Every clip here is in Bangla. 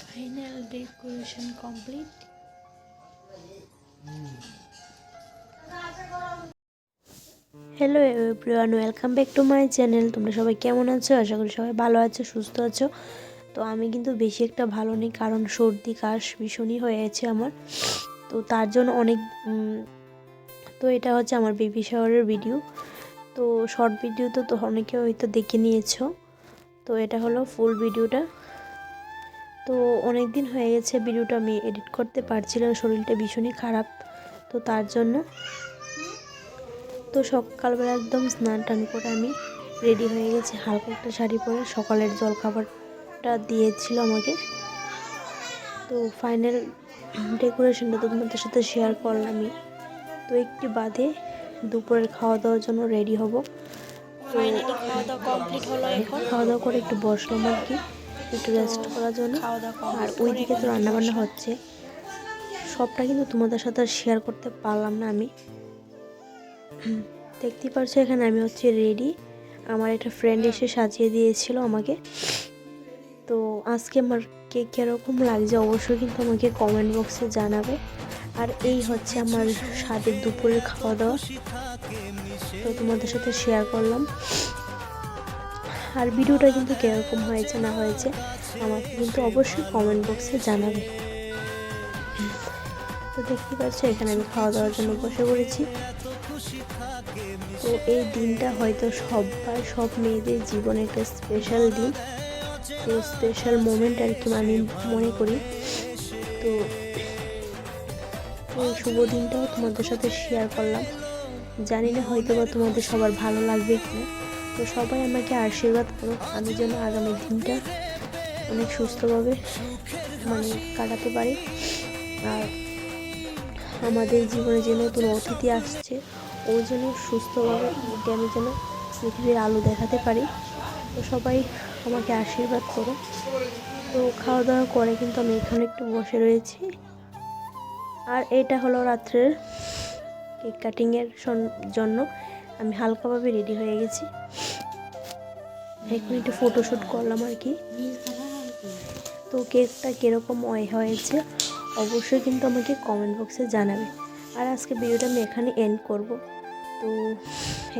Final decoration complete. Hello everyone, welcome back to my channel. তোমরা সবাই কেমন আছো? আশা করি সবাই ভালো আছো, সুস্থ আছো। তো আমি কিন্তু বেশি একটা ভালো নেই, কারণ সর্দি কাশ ভীষণই হয়েছে আমার। তো তার জন্য তো এটা হচ্ছে আমার বেবি শাওয়ারের ভিডিও। তো শর্ট ভিডিও তো অনেকে হয়তো দেখে নিয়েছো। তো এটা হলো ফুল ভিডিওটা। তো অনেক দিন হয়ে গেছে ভিডিওটা আমি এডিট করতে পারছিলাম, শরীরটা ভীষণই খারাপ। তো তার জন্য তো সকালবেলা একদম স্নান টান করে আমি রেডি হয়ে গেছি, হালকা একটা শাড়ি পরে। সকালের জলখাবারটা দিয়েছিল আমাকে। তো ফাইনাল ডেকোরেশনটা তো তোমাদের সাথে শেয়ার করলামই। তো একটু বাদে দুপুরের খাওয়া দাওয়ার জন্য রেডি হব। ফাইনালি খাওয়া দাওয়া কমপ্লিট হলো। এখন খাওয়া দাওয়া করে একটু বসলাম আর কি, একটু রেস্ট করার জন্য। আর ওইদিকে তো রান্নাবান্না হচ্ছে, সবটা কিন্তু তোমাদের সাথে শেয়ার করতে পারলাম না আমি। দেখতেই পারছো এখানে আমি হচ্ছে রেডি। আমার একটা ফ্রেন্ড এসে সাজিয়ে দিয়েছিল আমাকে। তো আজকে আমার কেক কীরকম লাগছে অবশ্যই কিন্তু আমাকে কমেন্ট বক্সে জানাবে। আর এই হচ্ছে আমার স্বাদের দুপুরের খাওয়া দাওয়া, তো তোমাদের সাথে শেয়ার করলাম। আর ভিডিওটা কিন্তু কীরকম হয়েছে না হয়েছে আমাকে কিন্তু অবশ্যই কমেন্ট বক্সে জানাবে। তো দেখতে পাচ্ছ এখানে আমি খাওয়া দাওয়ার জন্য বসে পড়েছি। তো এই দিনটা হয়তো সব মেয়েদের জীবনে একটা স্পেশাল দিন, তো স্পেশাল মোমেন্ট আর কি আমি মনে করি। তো এই শুভ দিনটাও তোমাদের সাথে শেয়ার করলাম। জানি না হয়তো বা তোমাদের সবার ভালো লাগবে কিনা। তো সবাই আমাকে আশীর্বাদ করো, আমি যেন আগামী দিনটা অনেক সুস্থভাবে কাটাতে পারি। আর আমাদের জীবনে যে নতুন অতিথি আসছে ও যেন সুস্থভাবে ওকে আমি যেন পৃথিবীর আলো দেখাতে পারি। তো সবাই আমাকে আশীর্বাদ করো। তো খাওয়া দাওয়া করে কিন্তু আমি এখানে একটু বসে রয়েছি। আর এটা হলো রাত্রের কেক কাটিংয়ের জন্য আমি হালকাভাবে রেডি হয়ে গেছি। এখন একটু ফটোশ্যুট করলাম আর কি। তো কেকটা কীরকম হয়েছে অবশ্যই কিন্তু আমাকে কমেন্ট বক্সে জানাবে। আর আজকে ভিডিওটা আমি এখানে এন্ড করব। তো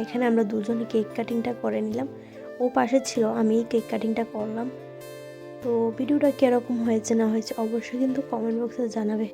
এখানে আমরা দুজনে কেক কাটিংটা করে নিলাম, ও পাশে ছিল, আমি কেক কাটিংটা করলাম। তো ভিডিওটা কীরকম হয়েছে না হয়েছে অবশ্যই কিন্তু কমেন্ট বক্সে জানাবে।